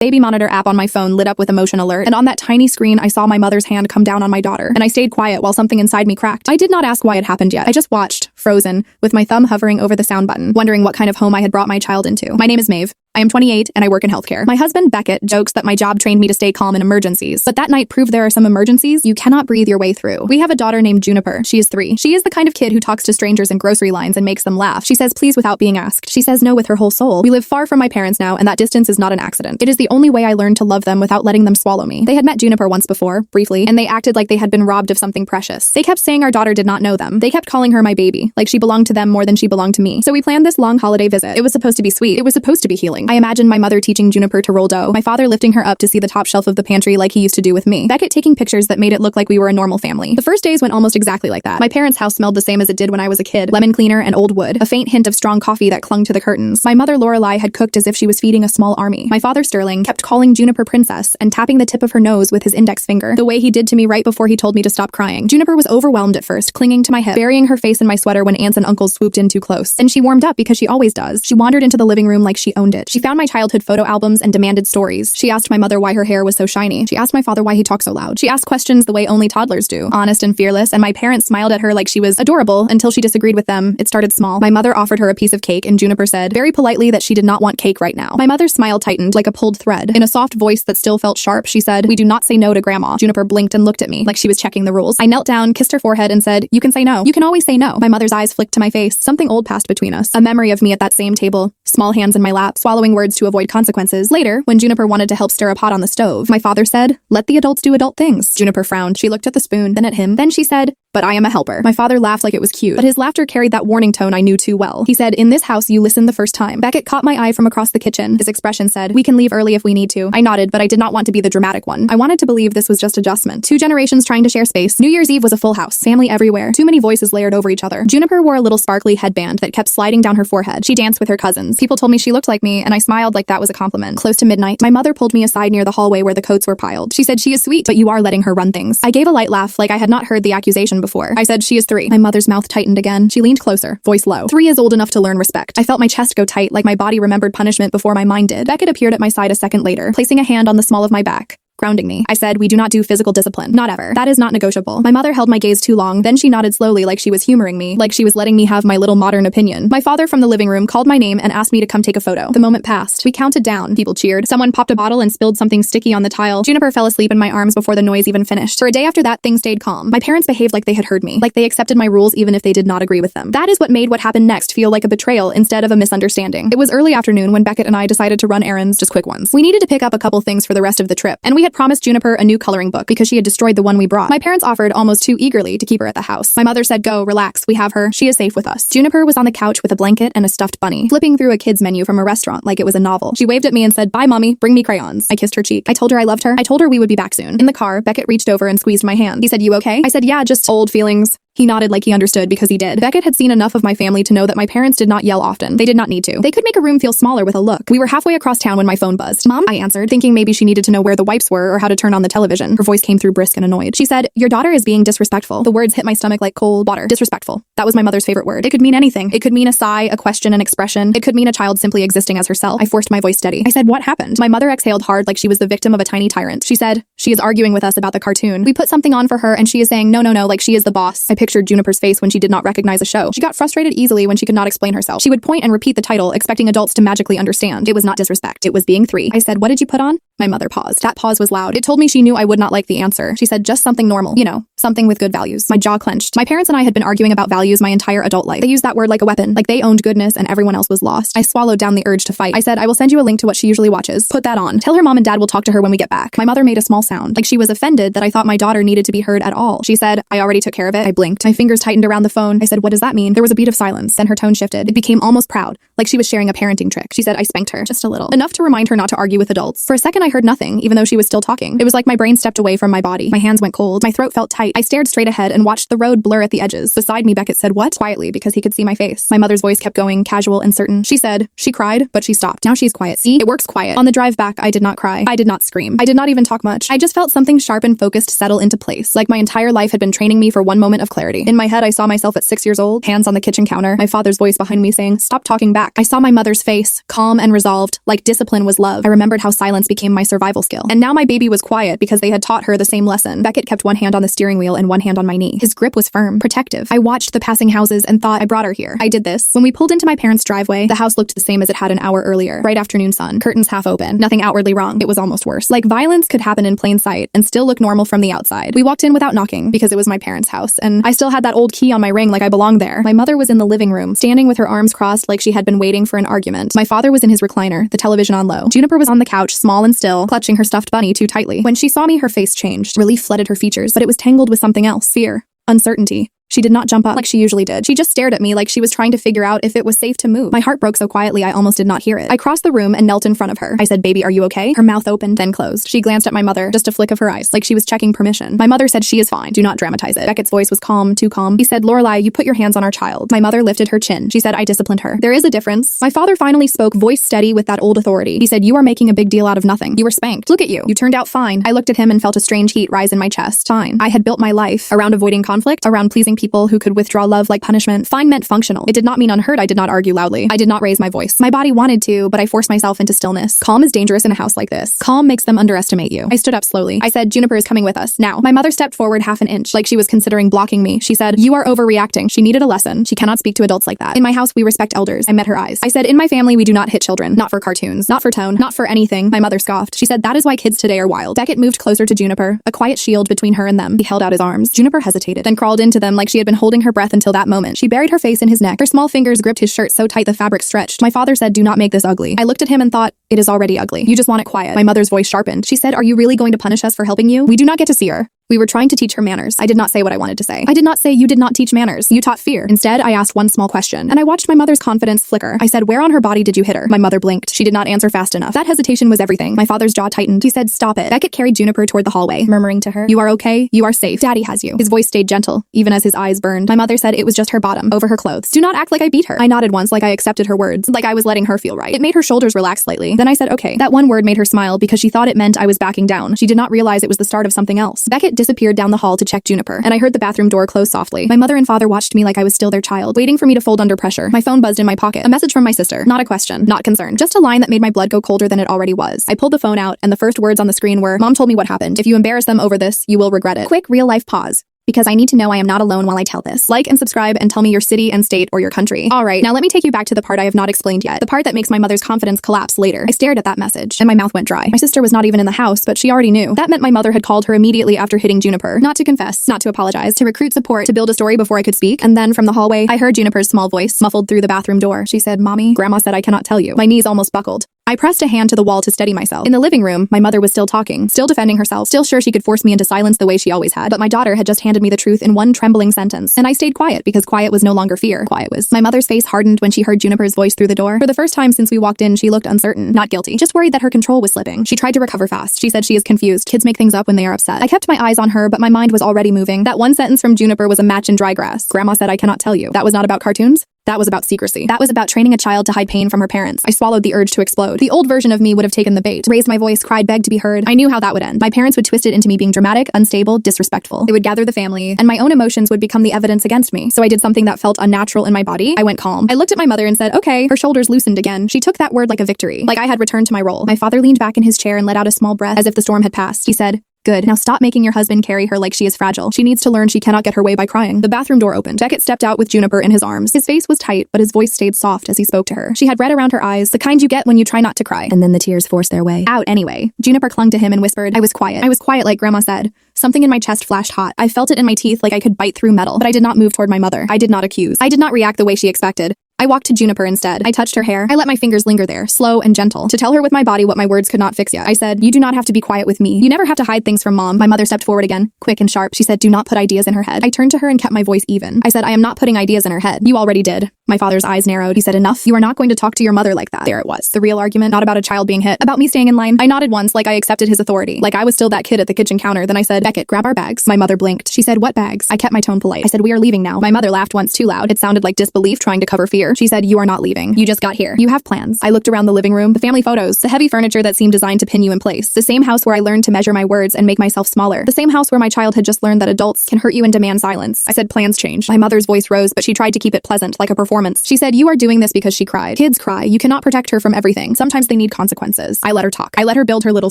baby monitor app on my phone lit up with emotion alert, and on that tiny screen I saw my mother's hand come down on my daughter, and I stayed quiet while something inside me cracked. I did not ask why it happened yet. I just watched, frozen, with my thumb hovering over the sound button, wondering what kind of home I had brought my child into. My name is Maeve. I am 28 and I work in healthcare. My husband, Beckett, jokes that my job trained me to stay calm in emergencies, but that night proved there are some emergencies you cannot breathe your way through. We have a daughter named Juniper. She is 3. She is the kind of kid who talks to strangers in grocery lines and makes them laugh. She says please without being asked. She says no with her whole soul. We live far from my parents now, and that distance is not an accident. It is the only way I learned to love them without letting them swallow me. They had met Juniper once before, briefly, and they acted like they had been robbed of something precious. They kept saying our daughter did not know them. They kept calling her my baby, like she belonged to them more than she belonged to me. So we planned this long holiday visit. It was supposed to be sweet. It was supposed to be healing. I imagined my mother teaching Juniper to roll dough, my father lifting her up to see the top shelf of the pantry like he used to do with me, Beckett taking pictures that made it look like we were a normal family. The first days went almost exactly like that. My parents' house smelled the same as it did when I was a kid, lemon cleaner and old wood, a faint hint of strong coffee that clung to the curtains. My mother Lorelei had cooked as if she was feeding a small army. My father Sterling kept calling Juniper princess and tapping the tip of her nose with his index finger, the way he did to me right before he told me to stop crying. Juniper was overwhelmed at first, clinging to my hip, burying her face in my sweater when aunts and uncles swooped in too close. Then she warmed up because she always does. She wandered into the living room like she owned it. She found my childhood photo albums and demanded stories. She asked my mother why her hair was so shiny. She asked my father why he talked so loud. She asked questions the way only toddlers do, honest and fearless, and my parents smiled at her like she was adorable until she disagreed with them. It started small. My mother offered her a piece of cake and Juniper said very politely that she did not want cake right now. My mother's smile tightened like a pulled thread. In a soft voice that still felt sharp, she said, "We do not say no to grandma." Juniper blinked and looked at me like she was checking the rules. I knelt down, kissed her forehead, and said, "You can say no. You can always say no." My mother's eyes flicked to my face. Something old passed between us. A memory of me at that same table, small hands in my lap, swallowing words to avoid consequences. Later, when Juniper wanted to help stir a pot on the stove, my father said, "Let the adults do adult things." Juniper frowned. She looked at the spoon, then at him. Then she said, "But I am a helper." My father laughed like it was cute, but his laughter carried that warning tone I knew too well. He said, "In this house, you listen the first time." Beckett caught my eye from across the kitchen. His expression said, "We can leave early if we need to." I nodded, but I did not want to be the dramatic one. I wanted to believe this was just adjustment. 2 generations trying to share space. New Year's Eve was a full house. Family everywhere. Too many voices layered over each other. Juniper wore a little sparkly headband that kept sliding down her forehead. She danced with her cousins. People told me she looked like me, and I smiled like that was a compliment. Close to midnight, my mother pulled me aside near the hallway where the coats were piled. She said, "She is sweet, but you are letting her run things." I gave a light laugh like I had not heard the accusation before. I said, "She is 3. My mother's mouth tightened again. She leaned closer, voice low. 3 is old enough to learn respect. I felt my chest go tight like my body remembered punishment before my mind did. Beckett appeared at my side a second later, placing a hand on the small of my back, grounding me. I said, "We do not do physical discipline. Not ever. That is not negotiable." My mother held my gaze too long, then she nodded slowly like she was humoring me, like she was letting me have my little modern opinion. My father from the living room called my name and asked me to come take a photo. The moment passed. We counted down. People cheered. Someone popped a bottle and spilled something sticky on the tile. Juniper fell asleep in my arms before the noise even finished. For a day after that, things stayed calm. My parents behaved like they had heard me, like they accepted my rules even if they did not agree with them. That is what made what happened next feel like a betrayal instead of a misunderstanding. It was early afternoon when Beckett and I decided to run errands, just quick ones. We needed to pick up a couple things for the rest of the trip, and we had promised Juniper a new coloring book because she had destroyed the one we brought. My parents offered almost too eagerly to keep her at the house. My mother said, "Go, relax, we have her. She is safe with us." Juniper was on the couch with a blanket and a stuffed bunny, flipping through a kid's menu from a restaurant like it was a novel. She waved at me and said, "Bye, mommy, bring me crayons." I kissed her cheek. I told her I loved her. I told her we would be back soon. In the car, Beckett reached over and squeezed my hand. He said, "You okay?" I said, "Yeah, just old feelings." He nodded like he understood because he did. Beckett had seen enough of my family to know that my parents did not yell often. They did not need to. They could make a room feel smaller with a look. We were halfway across town when my phone buzzed. "Mom?" I answered, thinking maybe she needed to know where the wipes were or how to turn on the television. Her voice came through brisk and annoyed. She said, "Your daughter is being disrespectful." The words hit my stomach like cold water. Disrespectful. That was my mother's favorite word. It could mean anything. It could mean a sigh, a question, an expression. It could mean a child simply existing as herself. I forced my voice steady. I said, "What happened?" My mother exhaled hard like she was the victim of a tiny tyrant. She said, "She is arguing with us about the cartoon. We put something on for her and she is saying no, like she is the boss." I pictured Juniper's face when she did not recognize a show. She got frustrated easily when she could not explain herself. She would point and repeat the title, expecting adults to magically understand. It was not disrespect. It was being 3. I said, "What did you put on?" My mother paused. That pause was loud. It told me she knew I would not like the answer. She said, "Just something normal. You know, something with good values." My jaw clenched. My parents and I had been arguing about values my entire adult life. They used that word like a weapon, like they owned goodness and everyone else was lost. I swallowed down the urge to fight. I said, "I will send you a link to what she usually watches. Put that on. Tell her mom and dad will talk to her when we get back." My mother made a small sound, like she was offended that I thought my daughter needed to be heard at all. She said, "I already took care of it." I blinked. My fingers tightened around the phone. I said, "What does that mean?" There was a beat of silence. Then her tone shifted. It became almost proud, like she was sharing a parenting trick. She said, "I spanked her. Just a little. Enough to remind her not to argue with adults." For a second I I heard nothing, even though she was still talking. It was like my brain stepped away from my body. My hands went cold. My throat felt tight. I stared straight ahead and watched the road blur at the edges. Beside me, Beckett said, "What?" quietly, because he could see my face. My mother's voice kept going, casual and certain. She said, she cried, but she stopped. Now she's quiet. See? It works quiet. On the drive back, I did not cry. I did not scream. I did not even talk much. I just felt something sharp and focused settle into place, like my entire life had been training me for one moment of clarity. In my head, I saw myself at 6 years old, hands on the kitchen counter, my father's voice behind me saying, "Stop talking back." I saw my mother's face, calm and resolved, like discipline was love. I remembered how silence became my survival skill. And now my baby was quiet because they had taught her the same lesson. Beckett kept one hand on the steering wheel and one hand on my knee. His grip was firm, protective. I watched the passing houses and thought, I brought her here. I did this. When we pulled into my parents' driveway, the house looked the same as it had an hour earlier. Bright afternoon sun, curtains half open, nothing outwardly wrong. It was almost worse. Like violence could happen in plain sight and still look normal from the outside. We walked in without knocking because it was my parents' house, and I still had that old key on my ring like I belonged there. My mother was in the living room, standing with her arms crossed like she had been waiting for an argument. My father was in his recliner, the television on low. Juniper was on the couch, small and still, clutching her stuffed bunny too tightly. When she saw me, her face changed. Relief flooded her features, but it was tangled with something else. Fear. Uncertainty. She did not jump up like she usually did. She just stared at me like she was trying to figure out if it was safe to move. My heart broke so quietly I almost did not hear it. I crossed the room and knelt in front of her. I said, "Baby, are you okay?" Her mouth opened, then closed. She glanced at my mother, just a flick of her eyes, like she was checking permission. My mother said, "She is fine. Do not dramatize it." Beckett's voice was calm, too calm. He said, "Lorelai, you put your hands on our child." My mother lifted her chin. She said, "I disciplined her." There is a difference. My father finally spoke, voice steady with that old authority. He said, "You are making a big deal out of nothing. You were spanked. Look at you. You turned out fine." I looked at him and felt a strange heat rise in my chest. Fine. I had built my life around avoiding conflict, around pleasing people who could withdraw love like punishment. Fine meant functional. It did not mean unheard. I did not argue loudly. I did not raise my voice. My body wanted to, but I forced myself into stillness. Calm is dangerous in a house like this. Calm makes them underestimate you. I stood up slowly. I said, "Juniper is coming with us now." My mother stepped forward half an inch, like she was considering blocking me. She said, "You are overreacting." She needed a lesson. She cannot speak to adults like that. In my house, we respect elders. I met her eyes. I said, "In my family, we do not hit children. Not for cartoons. Not for tone. Not for anything." My mother scoffed. She said, "That is why kids today are wild." Beckett moved closer to Juniper, a quiet shield between her and them. He held out his arms. Juniper hesitated, then crawled into them like she had been holding her breath until that moment. She buried her face in his neck. Her small fingers gripped his shirt so tight the fabric stretched. My father said, "Do not make this ugly." I looked at him and thought, it is already ugly. You just want it quiet. My mother's voice sharpened. She said, "Are you really going to punish us for helping you? We do not get to see her." We were trying to teach her manners. I did not say what I wanted to say. I did not say you did not teach manners. You taught fear. Instead, I asked one small question, and I watched my mother's confidence flicker. I said, "Where on her body did you hit her?" My mother blinked. She did not answer fast enough. That hesitation was everything. My father's jaw tightened. He said, "Stop it." Beckett carried Juniper toward the hallway, murmuring to her, "You are okay. You are safe. Daddy has you." His voice stayed gentle, even as his eyes burned. My mother said it was just her bottom, over her clothes. "Do not act like I beat her." I nodded once, like I accepted her words, like I was letting her feel right. It made her shoulders relax slightly. Then I said, "Okay." That one word made her smile because she thought it meant I was backing down. She did not realize it was the start of something else. Beckett disappeared down the hall to check Juniper, and I heard the bathroom door close softly. My mother and father watched me like I was still their child, waiting for me to fold under pressure. My phone buzzed in my pocket. A message from my sister. Not a question, not concern. Just a line that made my blood go colder than it already was. I pulled the phone out, and the first words on the screen were, "Mom told me what happened. If you embarrass them over this, you will regret it." Quick real-life pause, because I need to know I am not alone while I tell this. Like and subscribe and tell me your city and state or your country. Alright, now let me take you back to the part I have not explained yet. The part that makes my mother's confidence collapse later. I stared at that message, and my mouth went dry. My sister was not even in the house, but she already knew. That meant my mother had called her immediately after hitting Juniper. Not to confess, not to apologize, to recruit support, to build a story before I could speak. And then from the hallway, I heard Juniper's small voice, muffled through the bathroom door. She said, "Mommy, Grandma said I cannot tell you." My knees almost buckled. I pressed a hand to the wall to steady myself. In the living room, my mother was still talking, still defending herself, still sure she could force me into silence the way she always had. But my daughter had just handed me the truth in one trembling sentence, and I stayed quiet because quiet was no longer fear. Quiet was. My mother's face hardened when she heard Juniper's voice through the door. For the first time since we walked in, she looked uncertain, not guilty, just worried that her control was slipping. She tried to recover fast. She said she is confused. Kids make things up when they are upset. I kept my eyes on her, but my mind was already moving. That one sentence from Juniper was a match in dry grass. Grandma said I cannot tell you. That was not about cartoons. That was about secrecy. That was about training a child to hide pain from her parents. I swallowed the urge to explode. The old version of me would have taken the bait, raised my voice, cried, begged to be heard. I knew how that would end. My parents would twist it into me being dramatic, unstable, disrespectful. They would gather the family, and my own emotions would become the evidence against me. So I did something that felt unnatural in my body. I went calm. I looked at my mother and said, "Okay." Her shoulders loosened again. She took that word like a victory, like I had returned to my role. My father leaned back in his chair and let out a small breath as if the storm had passed. He said, "Good. Now stop making your husband carry her like she is fragile. She needs to learn she cannot get her way by crying." The bathroom door opened. Beckett stepped out with Juniper in his arms. His face was tight, but his voice stayed soft as he spoke to her. She had red around her eyes, the kind you get when you try not to cry. And then the tears forced their way out anyway. Juniper clung to him and whispered, I was quiet like Grandma said. Something in my chest flashed hot. I felt it in my teeth like I could bite through metal, but I did not move toward my mother. I did not accuse. I did not react the way she expected. I walked to Juniper instead. I touched her hair. I let my fingers linger there, slow and gentle, to tell her with my body what my words could not fix yet. I said, you do not have to be quiet with me. You never have to hide things from mom. My mother stepped forward again, quick and sharp. She said, do not put ideas in her head. I turned to her and kept my voice even. I said, I am not putting ideas in her head. You already did. My father's eyes narrowed. He said, enough. You are not going to talk to your mother like that. There it was. The real argument, not about a child being hit, about me staying in line. I nodded once like I accepted his authority, like I was still that kid at the kitchen counter. Then I said, Beckett, grab our bags. My mother blinked. She said, what bags? I kept my tone polite. I said, we are leaving now. My mother laughed once too loud. It sounded like disbelief trying to cover fear. She said, you are not leaving. You just got here. You have plans. I looked around the living room, the family photos, the heavy furniture that seemed designed to pin you in place, the same house where I learned to measure my words and make myself smaller, the same house where my child had just learned that adults can hurt you and demand silence. I said, plans change. My mother's voice rose, but she tried to keep it pleasant, like a performance. She said, you are doing this because she cried. Kids cry. You cannot protect her from everything. Sometimes they need consequences. I let her talk. I let her build her little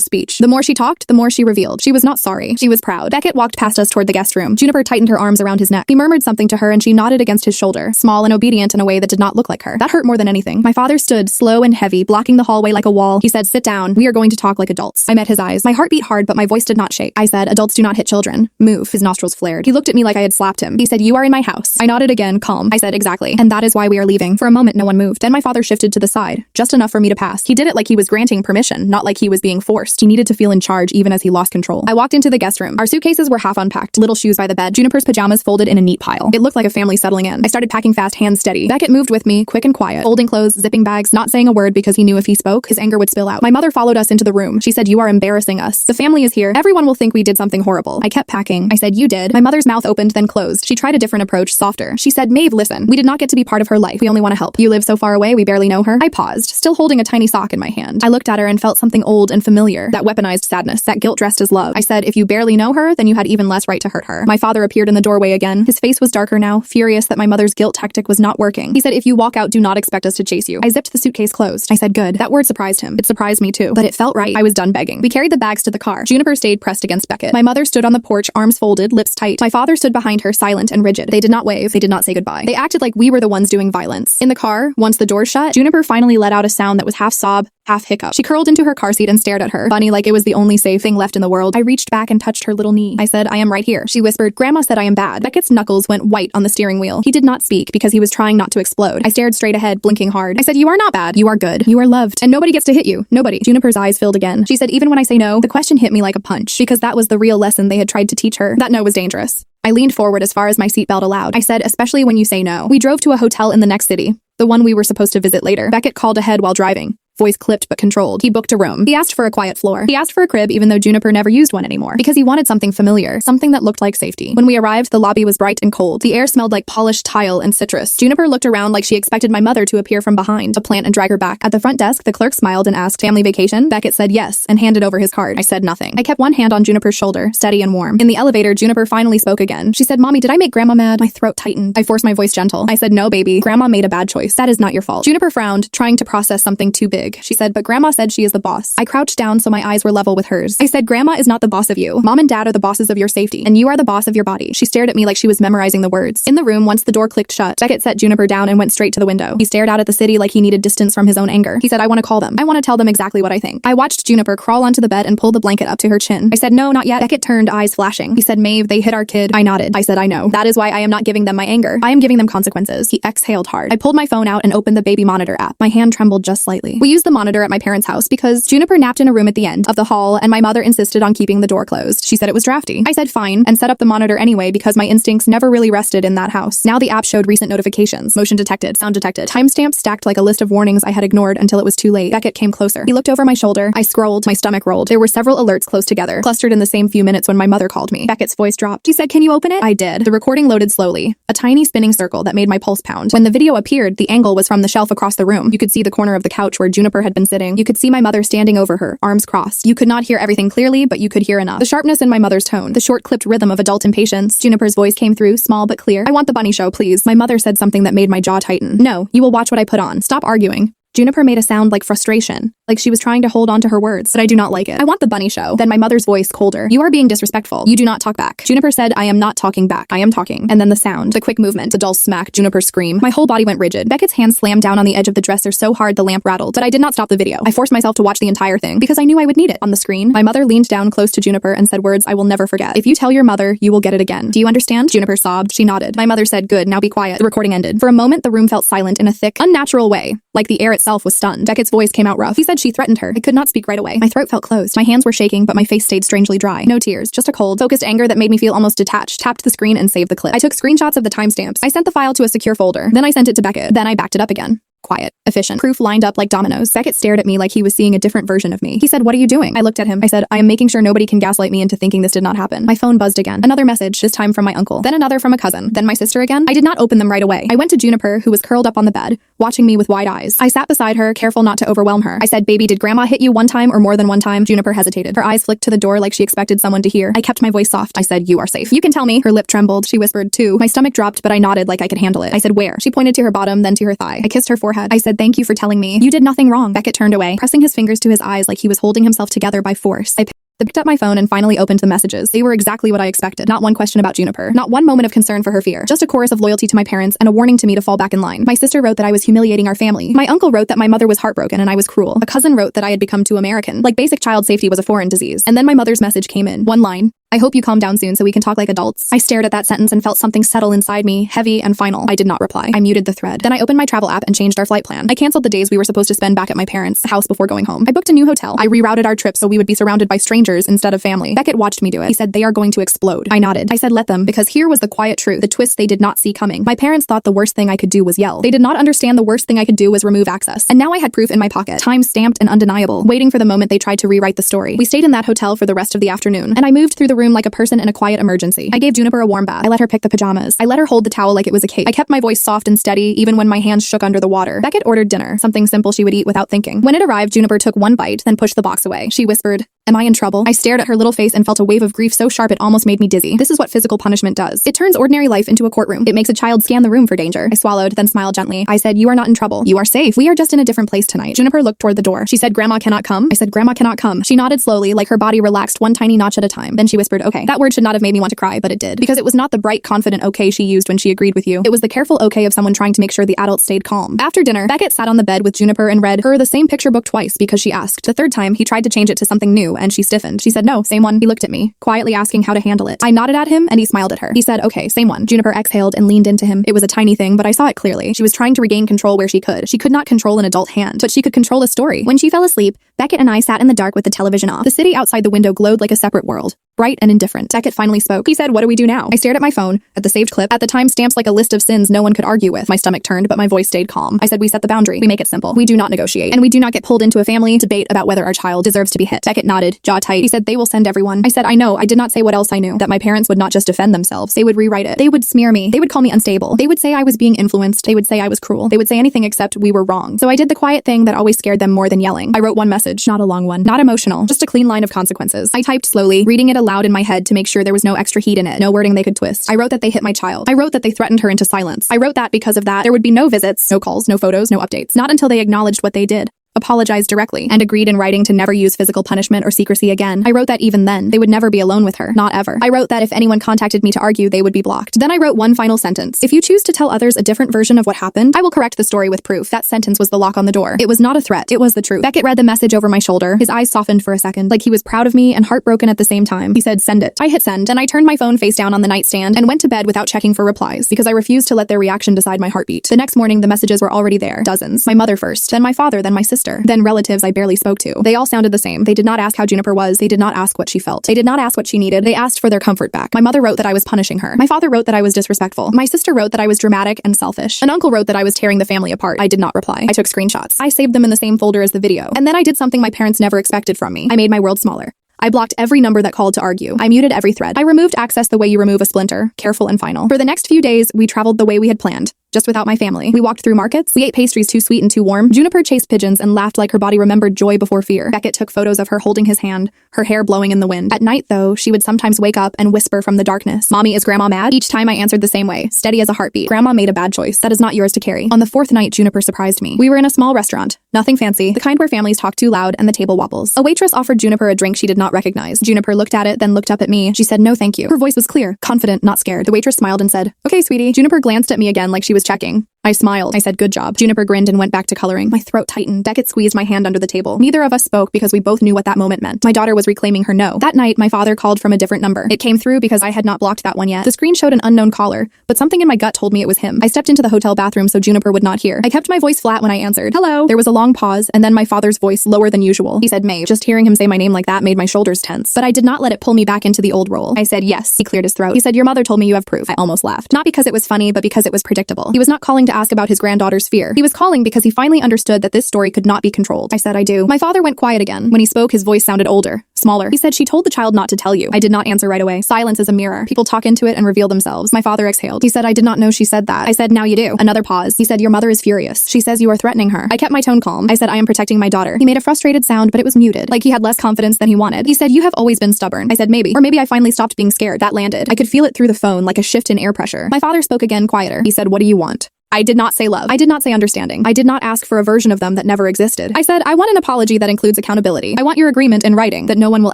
speech. The more she talked, the more she revealed. She was not sorry. She was proud. Beckett walked past us toward the guest room. Juniper tightened her arms around his neck. He murmured something to her and she nodded against his shoulder, small and obedient in a way that did not look like her. That hurt more than anything. My father stood slow and heavy, blocking the hallway like a wall. He said, sit down. We are going to talk like adults. I met his eyes. My heart beat hard, but my voice did not shake. I said, adults do not hit children. Move. His nostrils flared. He looked at me like I had slapped him. He said, you are in my house. I nodded again, calm. I said, exactly. And that is why we are leaving. For a moment, no one moved. Then my father shifted to the side, just enough for me to pass. He did it like he was granting permission, not like he was being forced. He needed to feel in charge even as he lost control. I walked into the guest room. Our suitcases were half unpacked, little shoes by the bed, Juniper's pajamas folded in a neat pile. It looked like a family settling in. I started packing fast, hands steady. Beckett moved with me, quick and quiet, folding clothes, zipping bags, not saying a word because he knew if he spoke, his anger would spill out. My mother followed us into the room. She said, you are embarrassing us. The family is here. Everyone will think we did something horrible. I kept packing. I said, you did. My mother's mouth opened, then closed. She tried a different approach, softer. She said, Maeve, listen. We did not get to be part of her life. We only want to help. You live so far away, we barely know her. I paused, still holding a tiny sock in my hand. I looked at her and felt something old and familiar. That weaponized sadness, that guilt dressed as love. I said, if you barely know her, then you had even less right to hurt her. My father appeared in the doorway again. His face was darker now, furious that my mother's guilt tactic was not working. He said, if you walk out, do not expect us to chase you. I zipped the suitcase closed. I said, good. That word surprised him. It surprised me too, but it felt right. I was done begging. We carried the bags to the car. Juniper stayed pressed against Beckett. My mother stood on the porch, arms folded, lips tight. My father stood behind her, silent and rigid. They did not wave. They did not say goodbye. They acted like we were the ones doing violence. In the car, once the door shut, Juniper finally let out a sound that was half sob, half hiccup. She curled into her car seat and stared at her, funny like it was the only safe thing left in the world. I reached back and touched her little knee. I said, I am right here. She whispered, Grandma said I am bad. Beckett's knuckles went white on the steering wheel. He did not speak because he was trying not to explode. I stared straight ahead, blinking hard. I said, you are not bad. You are good. You are loved. And nobody gets to hit you. Nobody. Juniper's eyes filled again. She said, even when I say no, the question hit me like a punch, because that was the real lesson they had tried to teach her. That no was dangerous. I leaned forward as far as my seatbelt allowed. I said, especially when you say no. We drove to a hotel in the next city, the one we were supposed to visit later. Beckett called ahead while driving. Voice clipped but controlled. He booked a room. He asked for a quiet floor. He asked for a crib even though Juniper never used one anymore, because he wanted something familiar, something that looked like safety. When we arrived, the lobby was bright and cold. The air smelled like polished tile and citrus. Juniper looked around like she expected my mother to appear from behind, to plant and drag her back. At the front desk, the clerk smiled and asked, family vacation? Beckett said yes and handed over his card. I said nothing. I kept one hand on Juniper's shoulder, steady and warm. In the elevator, Juniper finally spoke again. She said, Mommy, did I make Grandma mad? My throat tightened. I forced my voice gentle. I said, no, baby. Grandma made a bad choice. That is not your fault. Juniper frowned, trying to process something too big. She said, but Grandma said she is the boss. I crouched down so my eyes were level with hers. I said, Grandma is not the boss of you. Mom and Dad are the bosses of your safety, and you are the boss of your body. She stared at me like she was memorizing the words. In the room, once the door clicked shut, Beckett set Juniper down and went straight to the window. He stared out at the city like he needed distance from his own anger. He said, I want to call them. I want to tell them exactly what I think. I watched Juniper crawl onto the bed and pull the blanket up to her chin. I said, no, not yet. Beckett turned, eyes flashing. He said, Maeve, they hit our kid. I nodded. I said, I know. That is why I am not giving them my anger. I am giving them consequences. He exhaled hard. I pulled my phone out and opened the baby monitor app. My hand trembled just slightly. We used the monitor at my parents' house because Juniper napped in a room at the end of the hall, and my mother insisted on keeping the door closed. She said it was drafty. I said fine, and set up the monitor anyway because my instincts never really rested in that house. Now the app showed recent notifications. Motion detected. Sound detected. Timestamps stacked like a list of warnings I had ignored until it was too late. Beckett came closer. He looked over my shoulder. I scrolled. My stomach rolled. There were several alerts close together, clustered in the same few minutes when my mother called me. Beckett's voice dropped. She said, can you open it? I did. The recording loaded slowly. A tiny spinning circle that made my pulse pound. When the video appeared, the angle was from the shelf across the room. You could see the corner of the couch where Juniper had been sitting. You could see my mother standing over her, arms crossed. You could not hear everything clearly, but you could hear enough. The sharpness in my mother's tone, the short clipped rhythm of adult impatience. Juniper's voice came through, small but clear. I want the bunny show, please. My mother said something that made my jaw tighten. No, you will watch what I put on. Stop arguing. Juniper made a sound like frustration, like she was trying to hold on to her words, but I do not like it. I want the bunny show. Then my mother's voice colder. You are being disrespectful. You do not talk back. Juniper said, I am not talking back. I am talking. And then the sound, the quick movement, the dull smack, Juniper's scream. My whole body went rigid. Beckett's hand slammed down on the edge of the dresser so hard the lamp rattled, but I did not stop the video. I forced myself to watch the entire thing because I knew I would need it. On the screen, my mother leaned down close to Juniper and said words I will never forget. If you tell your mother, you will get it again. Do you understand? Juniper sobbed. She nodded. My mother said, good, now be quiet. The recording ended. For a moment, the room felt silent in a thick, unnatural way, like the air itself was stunned. Beckett's voice came out rough. He said she threatened her. I could not speak right away. My throat felt closed. My hands were shaking, but my face stayed strangely dry. No tears, just a cold, focused anger that made me feel almost detached. Tapped the screen and saved the clip. I took screenshots of the timestamps. I sent the file to a secure folder. Then I sent it to Beckett. Then I backed it up again. Quiet, efficient, proof lined up like dominoes. Beckett stared at me like he was seeing a different version of me. He said, what are you doing? I looked at him. I said, I am making sure nobody can gaslight me into thinking this did not happen. My phone buzzed again. Another message, this time from my uncle. Then another from a cousin. Then my sister again. I did not open them right away. I went to Juniper, who was curled up on the bed, watching me with wide eyes. I sat beside her, careful not to overwhelm her. I said, baby, did grandma hit you one time or more than one time? Juniper hesitated. Her eyes flicked to the door like she expected someone to hear. I kept my voice soft. I said, you are safe. You can tell me. Her lip trembled. She whispered, too. My stomach dropped, but I nodded like I could handle it. I said, where? She pointed to her bottom, then to her thigh. I kissed her forehead. I said, thank you for telling me. You did nothing wrong. Beckett turned away, pressing his fingers to his eyes like he was holding himself together by force. I picked up my phone and finally opened the messages. They were exactly what I expected. Not one question about Juniper. Not one moment of concern for her fear. Just a chorus of loyalty to my parents and a warning to me to fall back in line. My sister wrote that I was humiliating our family. My uncle wrote that my mother was heartbroken and I was cruel. A cousin wrote that I had become too American, like basic child safety was a foreign disease. And then my mother's message came in. One line. I hope you calm down soon so we can talk like adults. I stared at that sentence and felt something settle inside me, heavy and final. I did not reply. I muted the thread. Then I opened my travel app and changed our flight plan. I canceled the days we were supposed to spend back at my parents' house before going home. I booked a new hotel. I rerouted our trip so we would be surrounded by strangers instead of family. Beckett watched me do it. He said, they are going to explode. I nodded. I said, let them, because here was the quiet truth, the twist they did not see coming. My parents thought the worst thing I could do was yell. They did not understand the worst thing I could do was remove access. And now I had proof in my pocket, time stamped and undeniable, waiting for the moment they tried to rewrite the story. We stayed in that hotel for the rest of the afternoon, and I moved through the room like a person in a quiet emergency. I gave Juniper a warm bath. I let her pick the pajamas. I let her hold the towel like it was a cake. I kept my voice soft and steady even when my hands shook under the water. Beckett ordered dinner, something simple she would eat without thinking. When it arrived, Juniper took one bite, then pushed the box away. She whispered, am I in trouble? I stared at her little face and felt a wave of grief so sharp it almost made me dizzy. This is what physical punishment does. It turns ordinary life into a courtroom. It makes a child scan the room for danger. I swallowed, then smiled gently. I said, you are not in trouble. You are safe. We are just in a different place tonight. Juniper looked toward the door. She said, Grandma cannot come. I said, Grandma cannot come. She nodded slowly, like her body relaxed one tiny notch at a time. Then she whispered, okay. That word should not have made me want to cry, but it did. Because it was not the bright, confident okay she used when she agreed with you. It was the careful okay of someone trying to make sure the adult stayed calm. After dinner, Beckett sat on the bed with Juniper and read her the same picture book twice because she asked. The third time, he tried to change it to something new, and she stiffened. She said, no, same one. He looked at me, quietly asking how to handle it. I nodded at him, and he smiled at her. He said, okay, same one. Juniper exhaled and leaned into him. It was a tiny thing, but I saw it clearly. She was trying to regain control where she could. She could not control an adult hand, but she could control a story. When she fell asleep, Beckett and I sat in the dark with the television off. The city outside the window glowed like a separate world, bright and indifferent. Beckett finally spoke. He said, what do we do now? I stared at my phone, at the saved clip, at the timestamps like a list of sins no one could argue with. My stomach turned, but my voice stayed calm. I said, we set the boundary. We make it simple. We do not negotiate. And we do not get pulled into a family debate about whether our child deserves to be hit. Beckett nodded, jaw tight. He said, they will send everyone. I said, I know. I did not say what else I knew. That my parents would not just defend themselves. They would rewrite it. They would smear me. They would call me unstable. They would say I was being influenced. They would say I was cruel. They would say anything except we were wrong. So I did the quiet thing that always scared them more than yelling. I wrote one message, not a long one, not emotional, just a clean line of consequences. I typed slowly, reading it aloud in my head to make sure there was no extra heat in it, no wording they could twist. I wrote that they hit my child. I wrote that they threatened her into silence. I wrote that because of that, there would be no visits, no calls, no photos, no updates. Not until they acknowledged what they did, apologized directly, and agreed in writing to never use physical punishment or secrecy again. I wrote that even then, they would never be alone with her. Not ever. I wrote that if anyone contacted me to argue, they would be blocked. Then I wrote one final sentence. If you choose to tell others a different version of what happened, I will correct the story with proof. That sentence was the lock on the door. It was not a threat. It was the truth. Beckett read the message over my shoulder. His eyes softened for a second, like he was proud of me and heartbroken at the same time. He said, send it. I hit send, and I turned my phone face down on the nightstand and went to bed without checking for replies because I refused to let their reaction decide my heartbeat. The next morning, the messages were already there. Dozens. My mother first, then my father, then my sister, then relatives I barely spoke to. They all sounded the same. They did not ask how Juniper was. They did not ask what she felt. They did not ask what she needed. They asked for their comfort back. My mother wrote that I was punishing her. My father wrote that I was disrespectful. My sister wrote that I was dramatic and selfish. An uncle wrote that I was tearing the family apart. I did not reply. I took screenshots. I saved them in the same folder as the video. And then I did something my parents never expected from me. I made my world smaller. I blocked every number that called to argue. I muted every thread. I removed access the way you remove a splinter, careful and final. For the next few days, we traveled the way we had planned. just without my family. We walked through markets. We ate pastries too sweet and too warm. Juniper chased pigeons and laughed like her body remembered joy before fear. Beckett took photos of her holding his hand, her hair blowing in the wind. At night, though, she would sometimes wake up and whisper from the darkness, "Mommy, is Grandma mad?" Each time I answered the same way, steady as a heartbeat. "Grandma made a bad choice. That is not yours to carry." On the fourth night, Juniper surprised me. We were in a small restaurant. Nothing fancy, the kind where families talk too loud and the table wobbles. A waitress offered Juniper a drink she did not recognize. Juniper looked at it, then looked up at me. She said, "No, thank you." Her voice was clear, confident, not scared. The waitress smiled and said, "Okay, sweetie." Juniper glanced at me again like she was checking. I smiled. I said, "Good job." Juniper grinned and went back to coloring. My throat tightened. Beckett squeezed my hand under the table. Neither of us spoke because we both knew what that moment meant. My daughter was reclaiming her no. That night, my father called from a different number. It came through because I had not blocked that one yet. The screen showed an unknown caller, but something in my gut told me it was him. I stepped into the hotel bathroom so Juniper would not hear. I kept my voice flat when I answered, "Hello." There was a long pause, and then my father's voice lower than usual. He said, "Maeve." Just hearing him say my name like that made my shoulders tense, but I did not let it pull me back into the old role. I said, "Yes." He cleared his throat. He said, "Your mother told me you have proof." I almost laughed. Not because it was funny, but because it was predictable. He was not calling to ask about his granddaughter's fear. He was calling because he finally understood that this story could not be controlled. I said, "I do." My father went quiet again. When he spoke, his voice sounded older, smaller. He said, "She told the child not to tell you." I did not answer right away. Silence is a mirror. People talk into it and reveal themselves. My father exhaled. He said, "I did not know she said that." I said, "Now you do." Another pause. He said, "Your mother is furious. She says you are threatening her." I kept my tone calm. I said, "I am protecting my daughter." He made a frustrated sound, but it was muted, like he had less confidence than he wanted. He said, "You have always been stubborn." I said, "Maybe. Or maybe I finally stopped being scared." That landed. I could feel it through the phone, like a shift in air pressure. My father spoke again, quieter. He said, "What do you want?" I did not say love. I did not say understanding. I did not ask for a version of them that never existed. I said, "I want an apology that includes accountability. I want your agreement in writing that no one will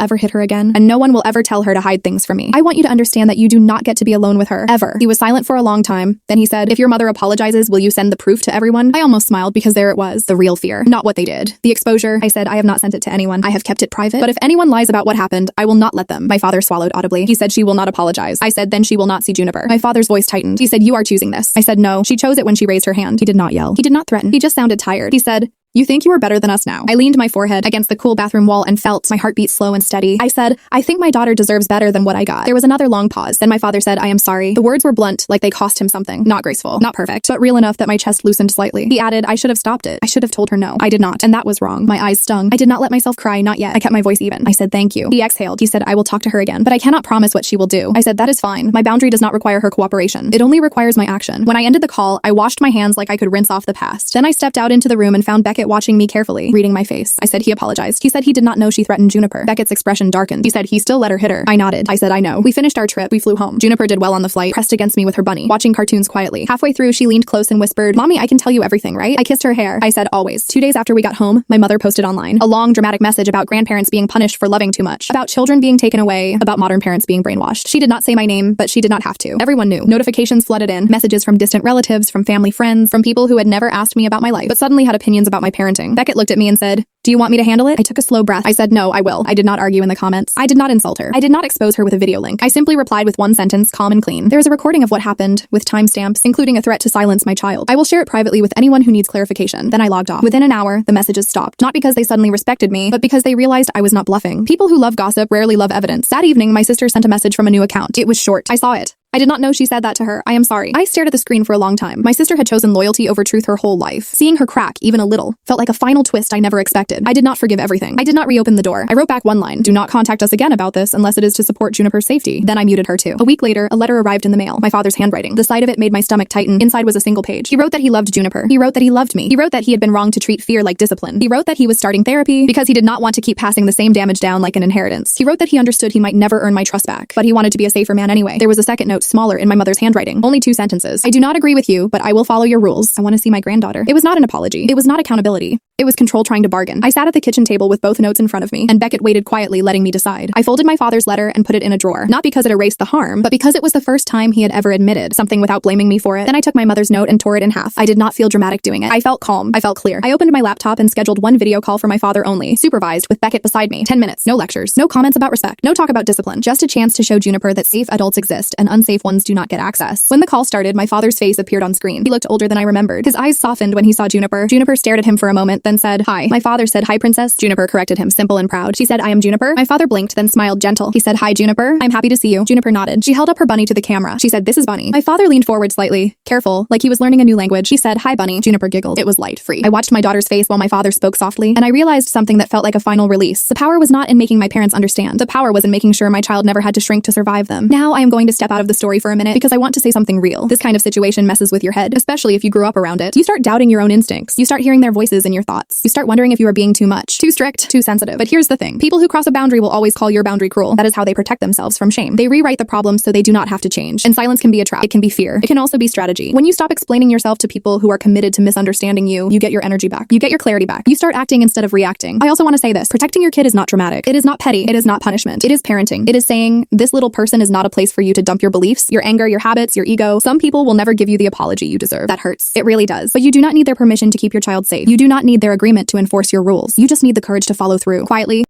ever hit her again, and no one will ever tell her to hide things from me. I want you to understand that you do not get to be alone with her, ever." He was silent for a long time. Then he said, "If your mother apologizes, will you send the proof to everyone?" I almost smiled because there it was, the real fear, not what they did. The exposure. I said, "I have not sent it to anyone. I have kept it private. But if anyone lies about what happened, I will not let them." My father swallowed audibly. He said, "She will not apologize." I said, "Then she will not see Juniper." My father's voice tightened. He said, "You are choosing this." I said, "No. She chose it when she raised her hand." He did not yell. He did not threaten. He just sounded tired. He said, "You think you are better than us now." I leaned my forehead against the cool bathroom wall and felt my heartbeat slow and steady. I said, "I think my daughter deserves better than what I got." There was another long pause. Then my father said, "I am sorry." The words were blunt, like they cost him something. Not graceful, not perfect, but real enough that my chest loosened slightly. He added, "I should have stopped it. I should have told her no." I did not, and that was wrong. My eyes stung. I did not let myself cry, not yet. I kept my voice even. I said, "Thank you." He exhaled. He said, "I will talk to her again, but I cannot promise what she will do." I said, "That is fine. My boundary does not require her cooperation. It only requires my action." When I ended the call, I washed my hands like I could rinse off the past. Then I stepped out into the room and found Beckett watching me carefully, reading my face. I said he apologized. He said he did not know she threatened Juniper. Beckett's expression darkened. He said he still let her hit her. I nodded. I said, "I know." We finished our trip. We flew home. Juniper did well on the flight, pressed against me with her bunny, watching cartoons quietly. Halfway through, she leaned close and whispered, "Mommy, I can tell you everything, right?" I kissed her hair. I said, "Always." 2 days after we got home, my mother posted online a long, dramatic message about grandparents being punished for loving too much, about children being taken away, about modern parents being brainwashed. She did not say my name, but she did not have to. Everyone knew. Notifications flooded in, messages from distant relatives, from family friends, from people who had never asked me about my life, but suddenly had opinions about my parenting. Beckett looked at me and said, "Do you want me to handle it?" I took a slow breath. I said, "No, I will." I did not argue in the comments. I did not insult her. I did not expose her with a video link. I simply replied with one sentence, calm and clean. "There is a recording of what happened, with timestamps, including a threat to silence my child. I will share it privately with anyone who needs clarification." Then I logged off. Within an hour, the messages stopped. Not because they suddenly respected me, but because they realized I was not bluffing. People who love gossip rarely love evidence. That evening, my sister sent a message from a new account. It was short. I saw it. I did not know she said that to her. "I am sorry." I stared at the screen for a long time. My sister had chosen loyalty over truth her whole life. Seeing her crack, even a little, felt like a final twist I never expected. I did not forgive everything. I did not reopen the door. I wrote back one line, "Do not contact us again about this unless it is to support Juniper's safety." Then I muted her too. A week later, a letter arrived in the mail, my father's handwriting. The sight of it made my stomach tighten. Inside was a single page. He wrote that he loved Juniper. He wrote that he loved me. He wrote that he had been wrong to treat fear like discipline. He wrote that he was starting therapy because he did not want to keep passing the same damage down like an inheritance. He wrote that he understood he might never earn my trust back, but he wanted to be a safer man anyway. There was a second note, smaller, in my mother's handwriting. Only 2 sentences. "I do not agree with you, but I will follow your rules. I want to see my granddaughter." It was not an apology. It was not accountability. It was control trying to bargain. I sat at the kitchen table with both notes in front of me, and Beckett waited quietly, letting me decide. I folded my father's letter and put it in a drawer, not because it erased the harm, but because it was the first time he had ever admitted something without blaming me for it. Then I took my mother's note and tore it in half. I did not feel dramatic doing it. I felt calm. I felt clear. I opened my laptop and scheduled one video call for my father only, supervised, with Beckett beside me. 10 minutes. No lectures. No comments about respect. No talk about discipline. Just a chance to show Juniper that safe adults exist and unsafe ones do not get access. When the call started, my father's face appeared on screen. He looked older than I remembered. His eyes softened when he saw Juniper. Juniper stared at him for a moment, then said, "Hi." My father said, "Hi, princess." Juniper corrected him, simple and proud. She said, "I am Juniper." My father blinked, then smiled gentle. He said, "Hi, Juniper. I'm happy to see you." Juniper nodded. She held up her bunny to the camera. She said, "This is Bunny." My father leaned forward slightly, careful, like he was learning a new language. She said, "Hi, Bunny." Juniper giggled. It was light, free. I watched my daughter's face while my father spoke softly, and I realized something that felt like a final release. The power was not in making my parents understand. The power was in making sure my child never had to shrink to survive them. Now I am going to step out of the story for a minute because I want to say something real. This kind of situation messes with your head, especially if you grew up around it. You start doubting your own instincts. You start hearing their voices in your thoughts. You start wondering if you are being too much, too strict, too sensitive. But here's the thing. People who cross a boundary will always call your boundary cruel. That is how they protect themselves from shame. They rewrite the problem so they do not have to change. And silence can be a trap. It can be fear. It can also be strategy. When you stop explaining yourself to people who are committed to misunderstanding you, you get your energy back. You get your clarity back. You start acting instead of reacting. I also want to say this. Protecting your kid is not dramatic. It is not petty. It is not punishment. It is parenting. It is saying, this little person is not a place for you to dump your beliefs, your anger, your habits, your ego. Some people will never give you the apology you deserve. That hurts. It really does. But you do not need their permission to keep your child safe. You do not need their agreement to enforce your rules. You just need the courage to follow through quietly,